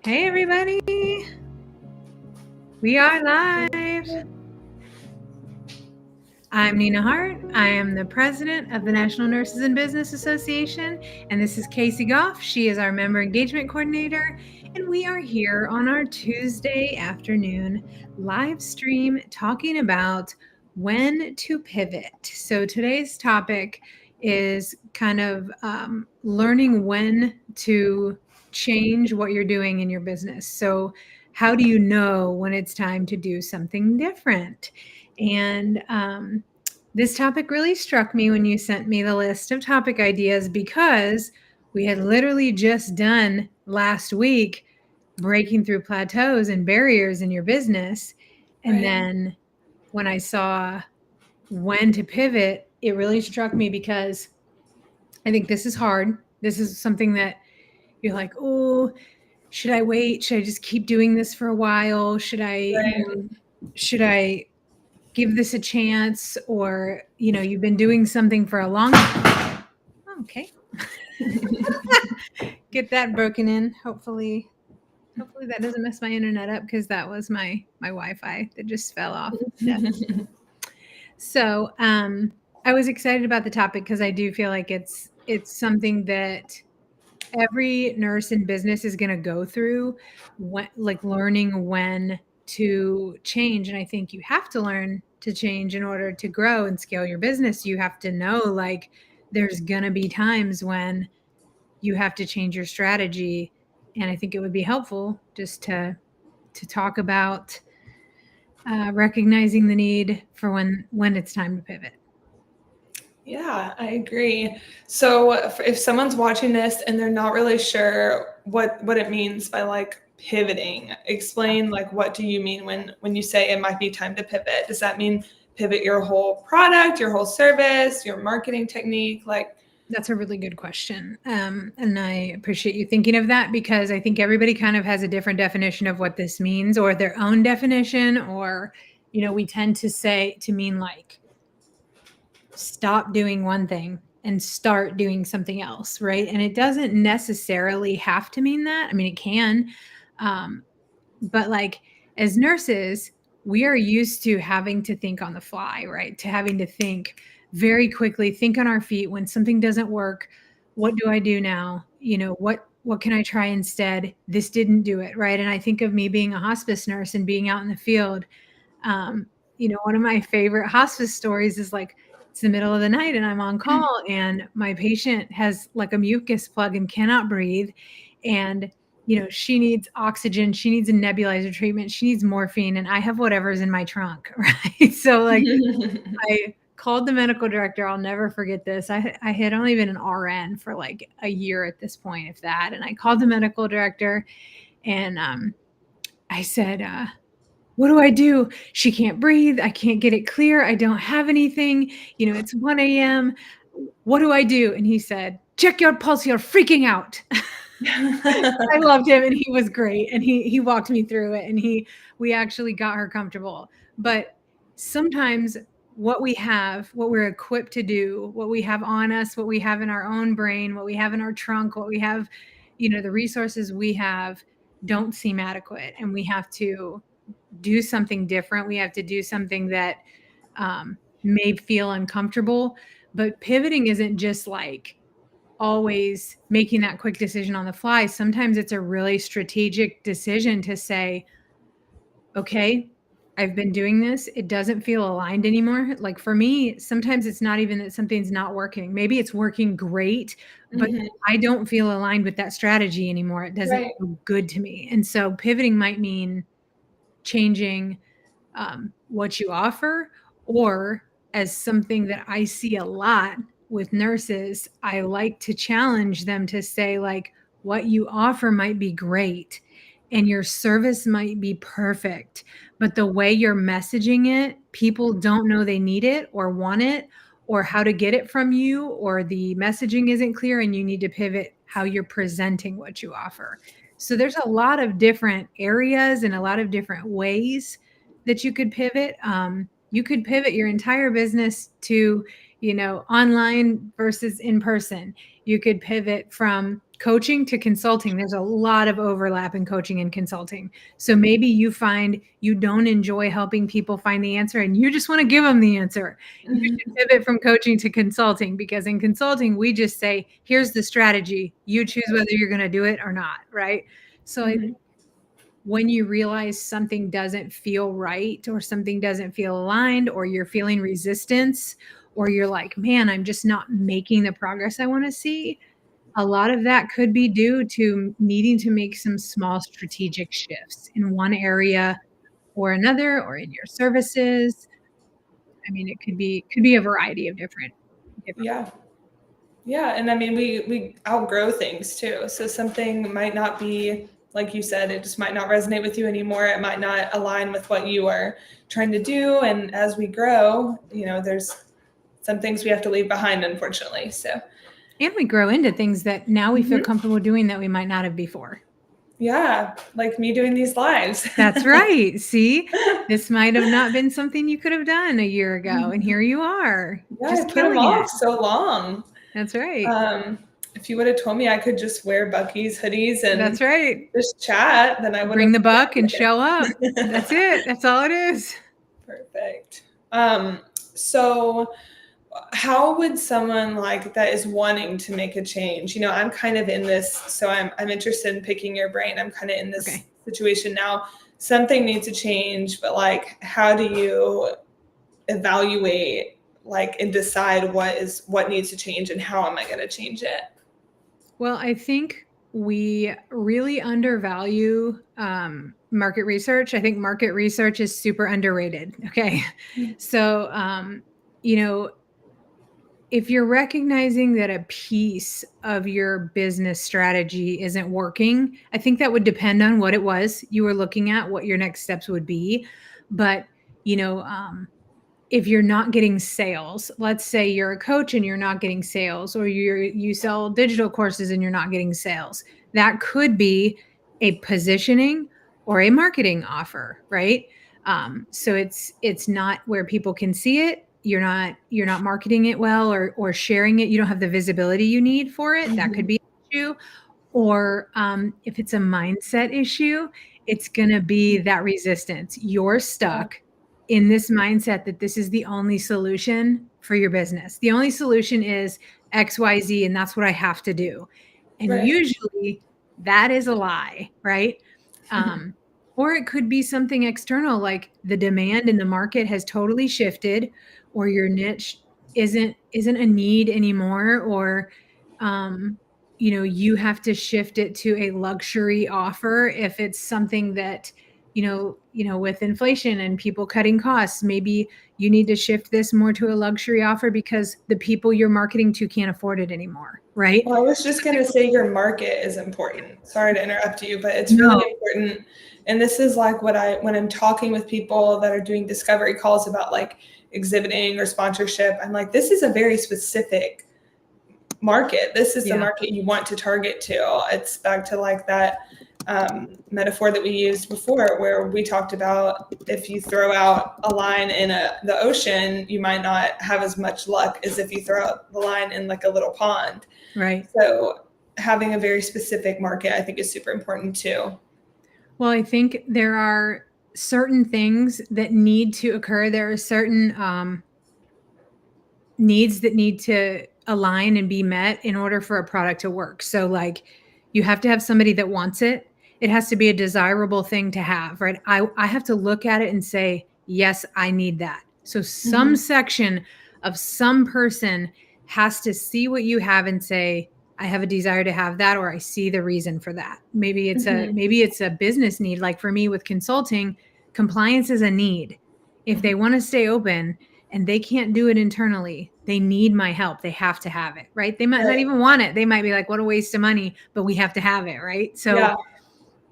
Hey everybody, we are live. I'm Nina Hart. I am the president of the National Nurses in Business Association, and this is Casey Goff. She is our member engagement coordinator, and we are here on our Tuesday afternoon live stream talking about when to pivot. So today's topic is kind of learning when to change what you're doing in your business. So how do you know when it's time to do something different? And this topic really struck me when you sent me the list of topic ideas, because we had literally just done last week breaking through plateaus and barriers in your business. And then when I saw when to pivot, it really struck me because I think this is hard. This is something that you're like, oh, should I wait? Should I just keep doing this for a while? Should I give this a chance? Or, you've been doing something for a long time. Okay. Get that broken in. Hopefully that doesn't mess my internet up, because that was my Wi-Fi that just fell off. So I was excited about the topic because I do feel like it's something that every nurse in business is going to go through, learning when to change. And I think you have to learn to change in order to grow and scale your business. You have to know, there's going to be times when you have to change your strategy. And I think it would be helpful just to talk about recognizing the need for when it's time to pivot. Yeah, I agree. So if someone's watching this and they're not really sure what it means by pivoting, explain what do you mean when you say it might be time to pivot? Does that mean pivot your whole product, your whole service, your marketing technique? That's a really good question. And I appreciate you thinking of that, because I think everybody kind of has a different definition of what this means, or their own definition, or, we tend to mean stop doing one thing and start doing something else, right? And it doesn't necessarily have to mean that. I mean, it can. But as nurses, we are used to having to think on the fly, right? To having to think very quickly, think on our feet. When something doesn't work, what do I do now? What can I try instead? This didn't do it, right? And I think of me being a hospice nurse and being out in the field. One of my favorite hospice stories is it's the middle of the night and I'm on call, and my patient has a mucus plug and cannot breathe. And she needs oxygen, she needs a nebulizer treatment, she needs morphine, and I have whatever's in my trunk, right? So I called the medical director. I'll never forget this. I had only been an RN for a year at this point, if that. And I called the medical director and I said, what do I do? She can't breathe. I can't get it clear. I don't have anything. It's 1 a.m. What do I do? And he said, check your pulse. You're freaking out. I loved him, and he was great. And he walked me through it, and we actually got her comfortable. But sometimes what we're equipped to do, what we have on us, what we have in our own brain, what we have in our trunk, what we have, the resources we have don't seem adequate. And we have to do something different. We have to do something that may feel uncomfortable. But pivoting isn't just always making that quick decision on the fly. Sometimes it's a really strategic decision to say, okay, I've been doing this. It doesn't feel aligned anymore. For me, sometimes it's not even that something's not working. Maybe it's working great, but I don't feel aligned with that strategy anymore. It doesn't feel good to me. And so pivoting might mean changing what you offer, or as something that I see a lot with nurses, I like to challenge them to say, what you offer might be great and your service might be perfect, but the way you're messaging it, people don't know they need it or want it or how to get it from you, or the messaging isn't clear and you need to pivot how you're presenting what you offer. So there's a lot of different areas and a lot of different ways that you could pivot. You could pivot your entire business to, online versus in person. You could pivot from coaching to consulting, there's a lot of overlap in coaching and consulting. So maybe you find you don't enjoy helping people find the answer and you just want to give them the answer. You should pivot from coaching to consulting, because in consulting, we just say, here's the strategy. You choose whether you're going to do it or not, right? So when you realize something doesn't feel right or something doesn't feel aligned, or you're feeling resistance, or you're like, man, I'm just not making the progress I want to see, a lot of that could be due to needing to make some small strategic shifts in one area or another, or in your services. I mean, it could be a variety of different. Yeah. Yeah, and I mean we outgrow things too. So something might not be, like you said, it just might not resonate with you anymore. It might not align with what you are trying to do. And as we grow, there's some things we have to leave behind, unfortunately. So And we grow into things that now we feel comfortable doing that we might not have before. yeah, like me doing these lives. That's right. See, this might have not been something you could have done a year ago, and here you are, Yeah, just I put them killing off it. so long. That's right. If you would have told me I could just wear Bucky's hoodies and That's right. just chat, then I would Bring have the buck and show up. That's it. That's all it is. Perfect. So how would someone like that is wanting to make a change? I'm kind of in this, so I'm interested in picking your brain. I'm kind of in this situation now. Something needs to change, but like, how do you evaluate and decide what needs to change and how am I going to change it? Well, I think we really undervalue market research. I think market research is super underrated. Okay. So, if you're recognizing that a piece of your business strategy isn't working, I think that would depend on what it was you were looking at, what your next steps would be. But, if you're not getting sales, let's say you're a coach and you're not getting sales, or you sell digital courses and you're not getting sales, that could be a positioning or a marketing offer, right? So it's not where people can see it. You're not marketing it well, or sharing it. You don't have the visibility you need for it. That could be an issue. Or if it's a mindset issue, it's going to be that resistance. You're stuck in this mindset that this is the only solution for your business. The only solution is XYZ, and that's what I have to do. And Right. usually that is a lie, right? Or it could be something external, like the demand in the market has totally shifted, or your niche isn't a need anymore, or you have to shift it to a luxury offer. If it's something that with inflation and people cutting costs, maybe you need to shift this more to a luxury offer because the people you're marketing to can't afford it anymore, right? Well, I was just going to say your market is important. Sorry to interrupt you, but it's really important. And this is like when I'm talking with people that are doing discovery calls about like exhibiting or sponsorship, I'm like, this is a very specific market. This is the market you want to target to. It's back to like that metaphor that we used before, where we talked about if you throw out a line in the ocean, you might not have as much luck as if you throw out the line in like a little pond. Right. So having a very specific market, I think, is super important too. Well, I think there are certain things that need to occur. There are certain needs that need to align and be met in order for a product to work. So like, you have to have somebody that wants it. It has to be a desirable thing to have, right? I have to look at it and say, yes, I need that. So some section of some person has to see what you have and say, I have a desire to have that, or I see the reason for that. Maybe it's a business need. Like for me with consulting, compliance is a need. If they want to stay open and they can't do it internally, they need my help. They have to have it, right? They might not even want it. They might be like, what a waste of money, but we have to have it, right? So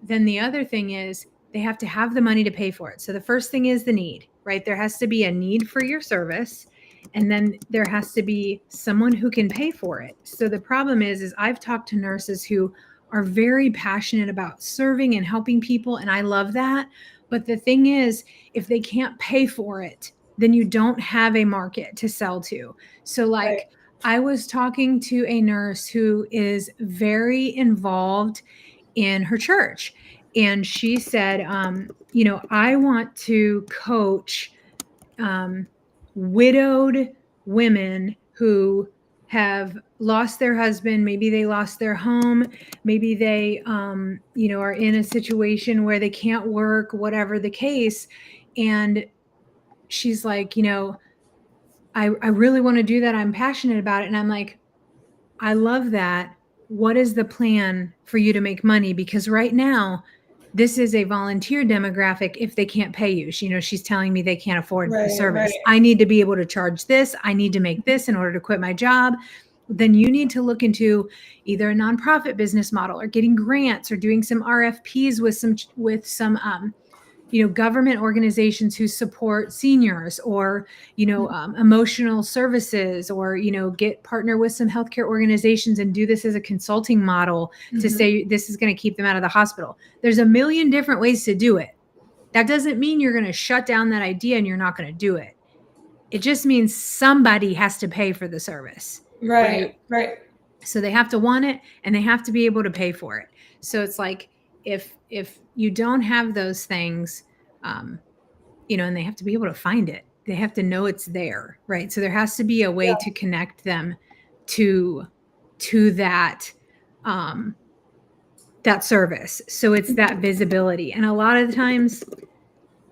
then the other thing is they have to have the money to pay for it. So the first thing is the need, right? There has to be a need for your service. And then there has to be someone who can pay for it. So the problem is I've talked to nurses who are very passionate about serving and helping people, and I love that. But the thing is, if they can't pay for it, then you don't have a market to sell to. So like I was talking to a nurse who is very involved in her church. And she said, I want to coach widowed women who have lost their husband. Maybe they lost their home. Maybe they, are in a situation where they can't work, whatever the case. And she's like, I really want to do that. I'm passionate about it. And I'm like, I love that. What is the plan for you to make money? Because right now, this is a volunteer demographic if they can't pay you. She's telling me they can't afford the Right, service. right. I need to be able to charge this. I need to make this in order to quit my job. Then you need to look into either a nonprofit business model or getting grants or doing some RFPs with some government organizations who support seniors, or emotional services, or get partner with some healthcare organizations and do this as a consulting model to say this is going to keep them out of the hospital. There's a million different ways to do it. That doesn't mean you're going to shut down that idea and you're not going to do it. It just means somebody has to pay for the service, right? Right. So they have to want it and they have to be able to pay for it. So it's like, if you don't have those things, and they have to be able to find it. They have to know it's there, right? So there has to be a way to connect them to that that service. So it's that visibility. And a lot of the times,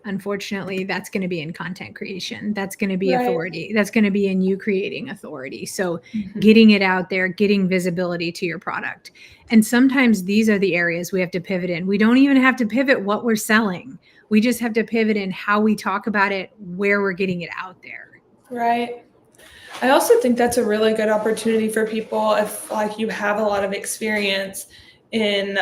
unfortunately, that's going to be in content creation. That's going to be authority. That's going to be in you creating authority. So getting it out there, getting visibility to your product. And sometimes these are the areas we have to pivot in. We don't even have to pivot what we're selling. We just have to pivot in how we talk about it, where we're getting it out there. Right. I also think that's a really good opportunity for people if like you have a lot of experience in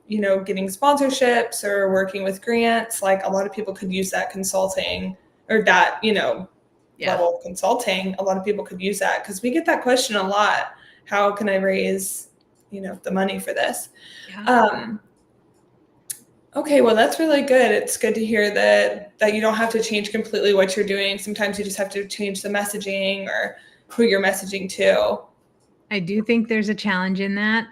getting sponsorships or working with grants. Like a lot of people could use that consulting or that level of consulting. A lot of people could use that because we get that question a lot. How can I raise the money for this? Okay, well, that's really good. It's good to hear that you don't have to change completely what you're doing. Sometimes you just have to change the messaging or who you're messaging to. I do think there's a challenge in that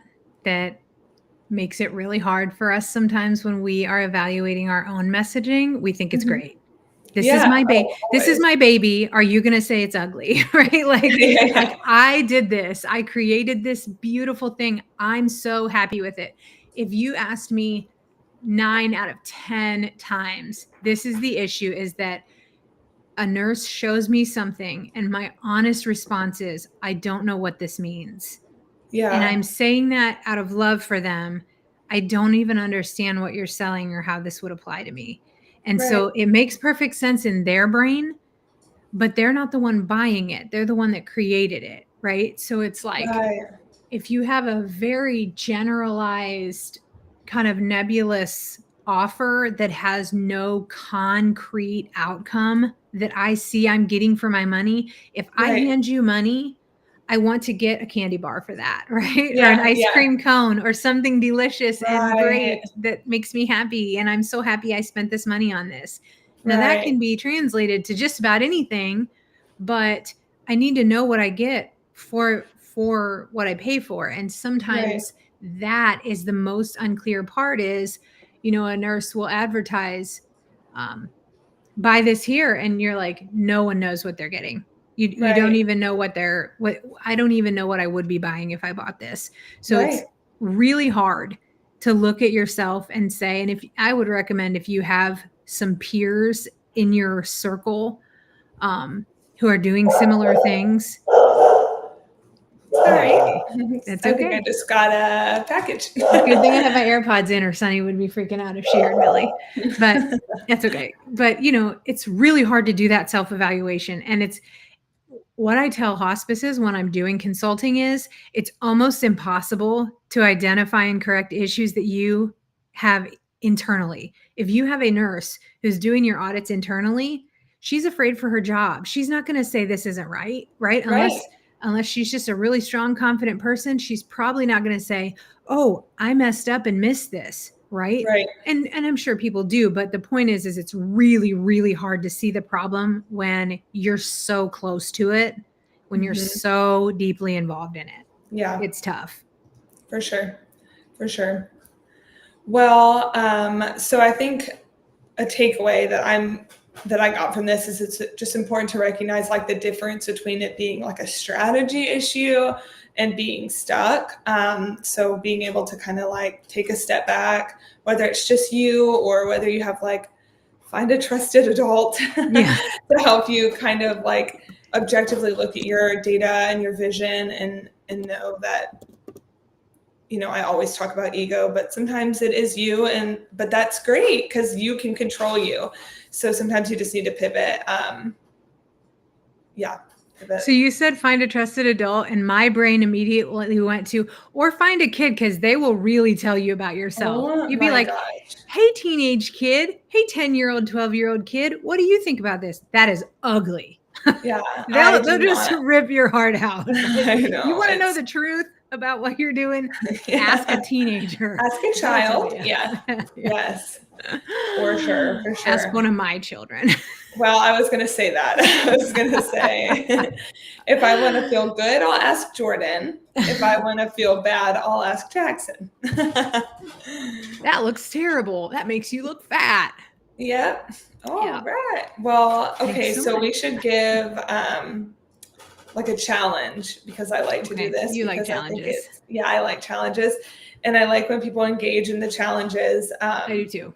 makes it really hard for us sometimes when we are evaluating our own messaging. We think it's great. This is my baby. This is my baby. Are you going to say it's ugly? Right? Like I did this. I created this beautiful thing. I'm so happy with it. If you asked me 9 out of 10 times, this is the issue, is that a nurse shows me something and my honest response is, I don't know what this means. Yeah. And I'm saying that out of love for them. I don't even understand what you're selling or how this would apply to me. And so it makes perfect sense in their brain, but they're not the one buying it. They're the one that created it, right? So it's like, if you have a very generalized kind of nebulous offer that has no concrete outcome that I see I'm getting for my money, if I hand you money, I want to get a candy bar for that, right? Or an ice cream cone or something delicious and great that makes me happy. And I'm so happy I spent this money on this. Now that can be translated to just about anything, but I need to know what I get for what I pay for. And sometimes that is the most unclear part is, a nurse will advertise, buy this here. And you're like, no one knows what they're getting. You don't even know what I don't even know what I would be buying if I bought this. So it's really hard to look at yourself and say, and I would recommend if you have some peers in your circle, who are doing similar things. Sorry. That's I okay. think I just got a package. Good thing I have my AirPods in, or Sunny would be freaking out if she heard Millie. But that's okay. But it's really hard to do that self-evaluation. And it's what I tell hospices when I'm doing consulting is it's almost impossible to identify and correct issues that you have internally. If you have a nurse who's doing your audits internally, she's afraid for her job. She's not going to say this isn't right? Unless she's just a really strong, confident person, she's probably not going to say, oh, I messed up and missed this. Right. And I'm sure people do, but the point is it's really, really hard to see the problem when you're so close to it when you're so deeply involved in it. Yeah, It's tough. for sure. For sure. Well, so I think a takeaway that I got from this is it's just important to recognize like the difference between it being like a strategy issue and being stuck. So being able to kind of like take a step back, whether it's just you or whether you have like find a trusted adult Yeah. to help you kind of like objectively look at your data and your vision and know that, you know, I always talk about ego, but sometimes it is you, but that's great because you can control you. So sometimes you just need to pivot. Pivot. So you said find a trusted adult, and my brain immediately went to, or find a kid, because they will really tell you about yourself. Oh You'd be my like, gosh. hey, teenage kid, hey, 10-year-old, 12-year-old kid, what do you think about this? That is ugly. Yeah, they'll just rip your heart out. I know. You want to know the truth about what you're doing? Yeah. Ask a teenager. Ask a child. Yeah. Yes. For sure. For sure. Ask one of my children. Well, I was going to say that. I was going to say, if I want to feel good, I'll ask Jordan. If I want to feel bad, I'll ask Jackson. That looks terrible. That makes you look fat. Yep. All right. Well, okay. So we should give like a challenge because I like to do this. You like challenges. I like challenges. And I like when people engage in the challenges. I do too.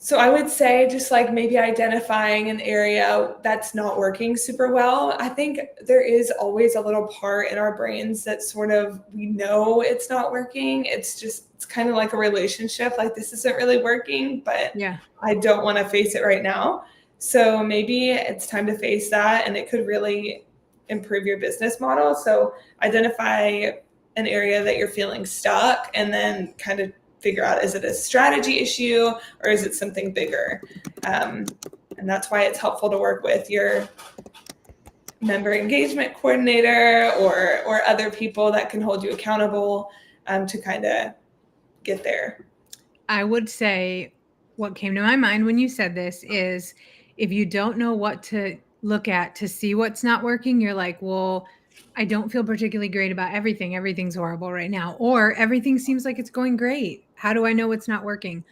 So I would say just like maybe identifying an area that's not working super well. I think there is always a little part in our brains that sort of, we know it's not working. It's kind of like a relationship. Like this isn't really working, but I don't want to face it right now. So maybe it's time to face that, and it could really improve your business model. So identify an area that you're feeling stuck, and then kind of figure out, is it a strategy issue or is it something bigger? And that's why it's helpful to work with your member engagement coordinator or other people that can hold you accountable to kind of get there. I would say what came to my mind when you said this is, if you don't know what to look at to see what's not working, you're like, well, I don't feel particularly great about everything. Everything's horrible right now. Or everything seems like it's going great. How do I know what's not working?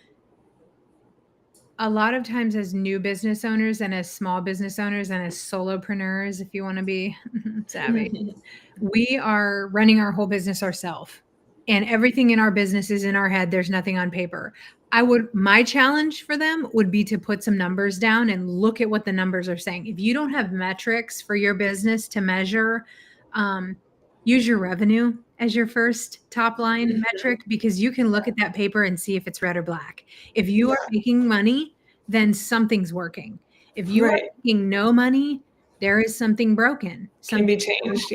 A lot of times as new business owners and as small business owners and as solopreneurs, if you want to be savvy, we are running our whole business ourselves. And everything in our business is in our head. There's nothing on paper. My challenge for them would be to put some numbers down and look at what the numbers are saying. If you don't have metrics for your business to measure, use your revenue as your first top line metric, because you can look at that paper and see if it's red or black. If you are making money, then something's working. If you are making no money, there is something broken. Can be changed,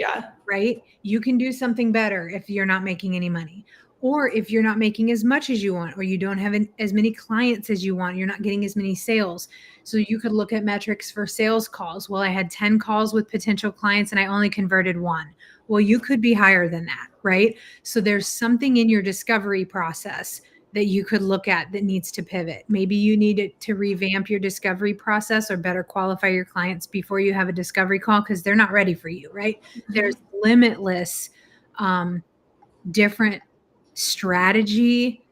right? You can do something better if you're not making any money, or if you're not making as much as you want, or you don't have as many clients as you want, you're not getting as many sales. So you could look at metrics for sales calls. Well, I had 10 calls with potential clients and I only converted 1. Well, you could be higher than that, right? So there's something in your discovery process that you could look at that needs to pivot. Maybe you need to revamp your discovery process or better qualify your clients before you have a discovery call, because they're not ready for you, right? Mm-hmm. There's limitless different strategy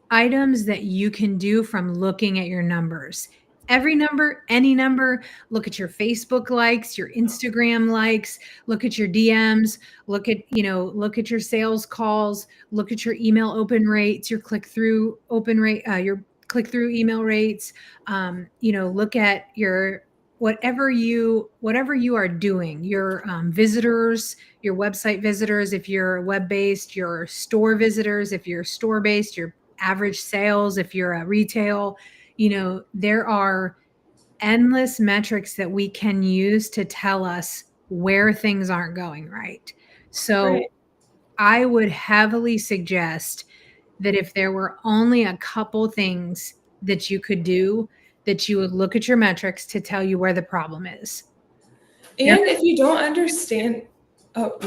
items that you can do from looking at your numbers. Every number, any number, look at your Facebook likes, your Instagram likes, look at your DMs, look at your sales calls, look at your email open rates, your click-through open rate, your click-through email rates, look at your whatever you are doing, your visitors, your website visitors, if you're web-based, your store visitors, if you're store-based, your average sales, if you're a retail, there are endless metrics that we can use to tell us where things aren't going right. So I would heavily suggest that if there were only a couple things that you could do, that you would look at your metrics to tell you where the problem is. And if you don't understand, and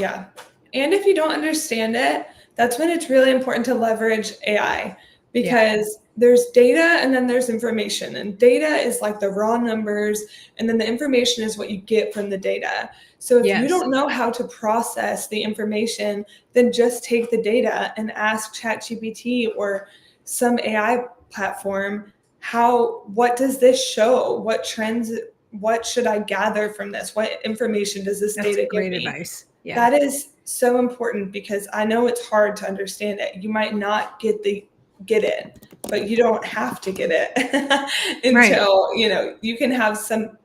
if you don't understand it, that's when it's really important to leverage AI. because there's data and then there's information, and data is like the raw numbers, and then the information is what you get from the data. So if you don't know how to process the information, then just take the data and ask ChatGPT or some AI platform, what does this show? What trends, what should I gather from this? What information does this data give me? Advice. Yeah. That is so important, because I know it's hard to understand it. You might not get it, but you don't have to get it until, you can have some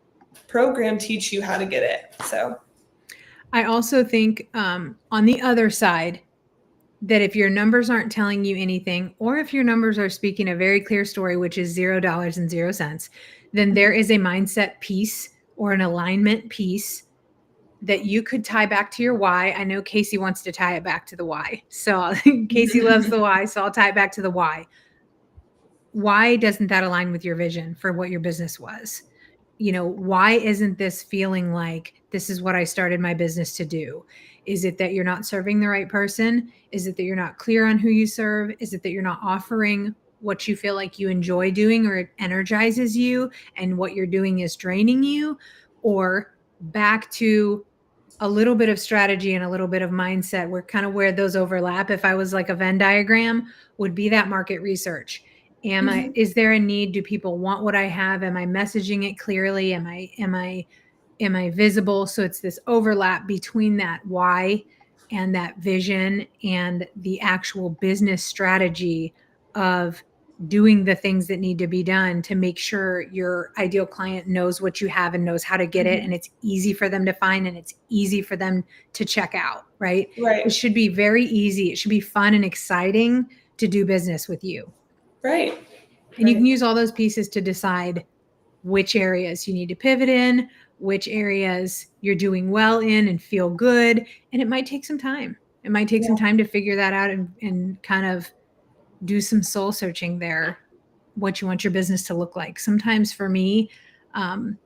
program teach you how to get it. So I also think on the other side, that if your numbers aren't telling you anything, or if your numbers are speaking a very clear story, which is $0 then there is a mindset piece or an alignment piece that you could tie back to your why. I know Casey wants to tie it back to the why. So Casey loves the why, so I'll tie it back to the why. Why doesn't that align with your vision for what your business was? Why isn't this feeling like this is what I started my business to do? Is it that you're not serving the right person? Is it that you're not clear on who you serve? Is it that you're not offering what you feel like you enjoy doing or it energizes you, and what you're doing is draining you? Or back to a little bit of strategy and a little bit of mindset, where those overlap, if I was like a Venn diagram, would be that market research. Is there a need? Do people want what I have? Am I messaging it clearly? Am I visible? So it's this overlap between that why and that vision and the actual business strategy of doing the things that need to be done to make sure your ideal client knows what you have and knows how to get it. And it's easy for them to find, and it's easy for them to check out, right? It should be very easy. It should be fun and exciting to do business with you. Right. And you can use all those pieces to decide which areas you need to pivot in, which areas you're doing well in and feel good. And it might take some time. It might take some time to figure that out and kind of do some soul searching there, what you want your business to look like. Sometimes for me,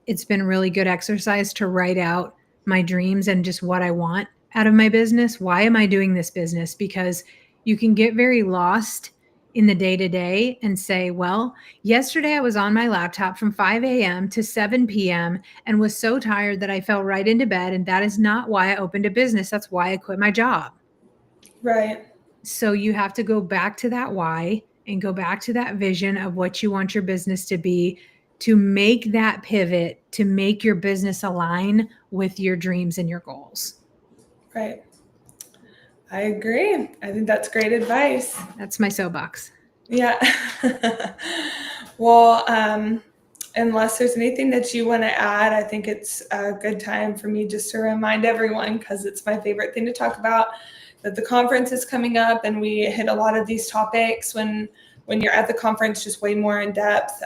it's been really good exercise to write out my dreams and just what I want out of my business. Why am I doing this business? Because you can get very lost in the day to day and say, well, yesterday I was on my laptop from 5 a.m. to 7 p.m. and was so tired that I fell right into bed. And that is not why I opened a business. That's why I quit my job. Right. So you have to go back to that why and go back to that vision of what you want your business to be, to make that pivot, to make your business align with your dreams and your goals. Right. I agree. I think that's great advice. That's my soapbox. Yeah. Well, unless there's anything that you want to add, I think it's a good time for me just to remind everyone, because it's my favorite thing to talk about, that the conference is coming up, and we hit a lot of these topics when you're at the conference, just way more in depth.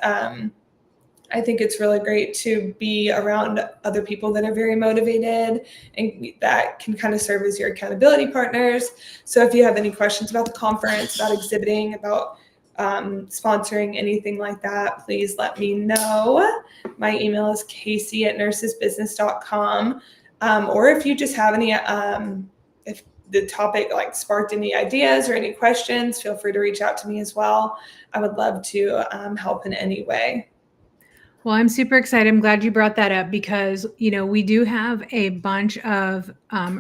I think it's really great to be around other people that are very motivated and that can kind of serve as your accountability partners. So if you have any questions about the conference, about exhibiting, about sponsoring, anything like that, please let me know. My email is casey@nursesbusiness.com. Or if you just have any, if the topic like sparked any ideas or any questions, feel free to reach out to me as well. I would love to help in any way. Well, I'm super excited. I'm glad you brought that up, because, we do have a bunch of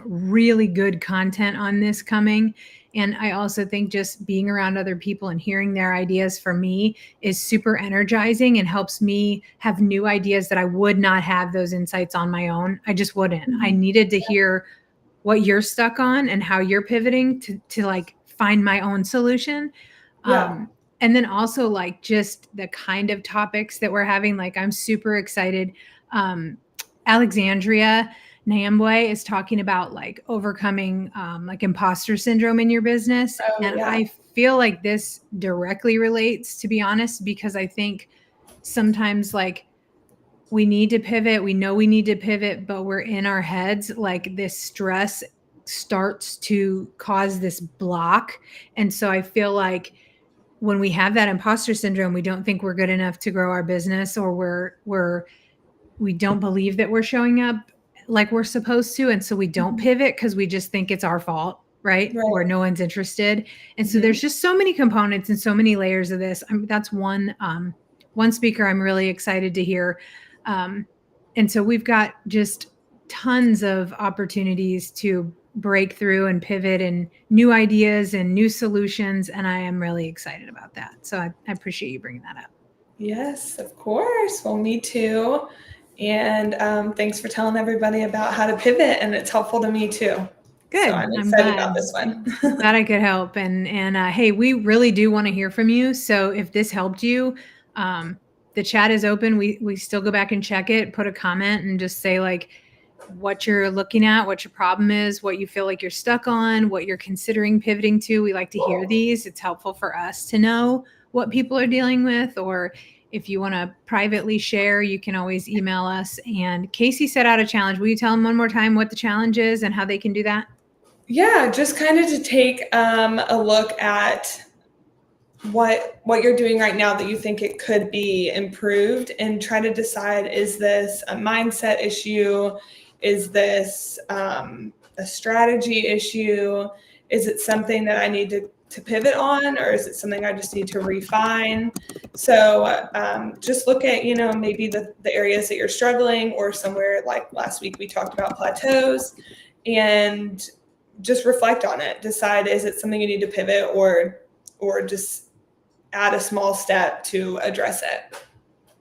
really good content on this coming. And I also think just being around other people and hearing their ideas for me is super energizing and helps me have new ideas that I would not have those insights on my own. I just wouldn't. I needed to hear what you're stuck on and how you're pivoting to like find my own solution. And then also like just the kind of topics that we're having, like I'm super excited. Alexandria Nyambwe is talking about like overcoming like imposter syndrome in your business. I feel like this directly relates, to be honest, because I think sometimes like we need to pivot. We know we need to pivot, but we're in our heads. Like this stress starts to cause this block. And so I feel like when we have that imposter syndrome, we don't think we're good enough to grow our business, or we don't believe that we're showing up like we're supposed to. And so we don't pivot because we just think it's our fault. right? Where Right. no one's interested. And so Mhm. there's just so many components and so many layers of this. That's one speaker I'm really excited to hear. And so we've got just tons of opportunities to break through and pivot and new ideas and new solutions. And I am really excited about that. So I appreciate you bringing that up. Yes, of course. Well, me too. And thanks for telling everybody about how to pivot, and it's helpful to me too. So Good. I'm I'm excited about glad. this one. Glad I could help. And hey, we really do want to hear from you. So if this helped you, um, the chat is open. We still go back and check it, put a comment, and just say like what you're looking at, what your problem is, what you feel like you're stuck on, what you're considering pivoting to. We like to hear these. It's helpful for us to know what people are dealing with. Or if you want to privately share, you can always email us. And Casey set out a challenge. Will you tell them one more time what the challenge is and how they can do that? Yeah, just kind of to take a look at what you're doing right now that you think it could be improved, and try to decide, is this a mindset issue, is this a strategy issue, is it something that I need to pivot on, or is it something I just need to refine? So just look at, maybe the areas that you're struggling, or somewhere like last week we talked about plateaus, and just reflect on it, decide, is it something you need to pivot, or just add a small step to address it.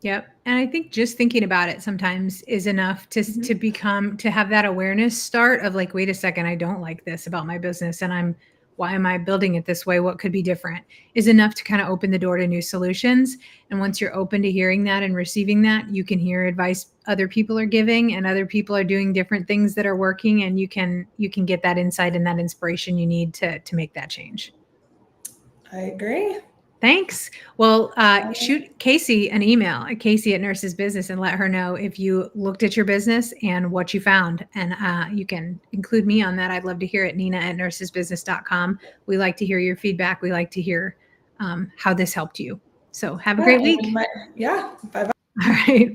Yep. And I think just thinking about it sometimes is enough Mhm. to have that awareness start of like, wait a second, I don't like this about my business and why am I building it this way? What could be different is enough to kind of open the door to new solutions. And once you're open to hearing that and receiving that, you can hear advice other people are giving and other people are doing different things that are working, and you can get that insight and that inspiration you need to make that change. I agree. Thanks. Well, Um, shoot Casey an email at Casey at Nurses Business and let her know if you looked at your business and what you found. And you can include me on that. I'd love to hear it. Nina at nursesbusiness.com. We like to hear your feedback. We like to hear how this helped you. So have a yeah, great and we week. might, yeah, bye bye. All right.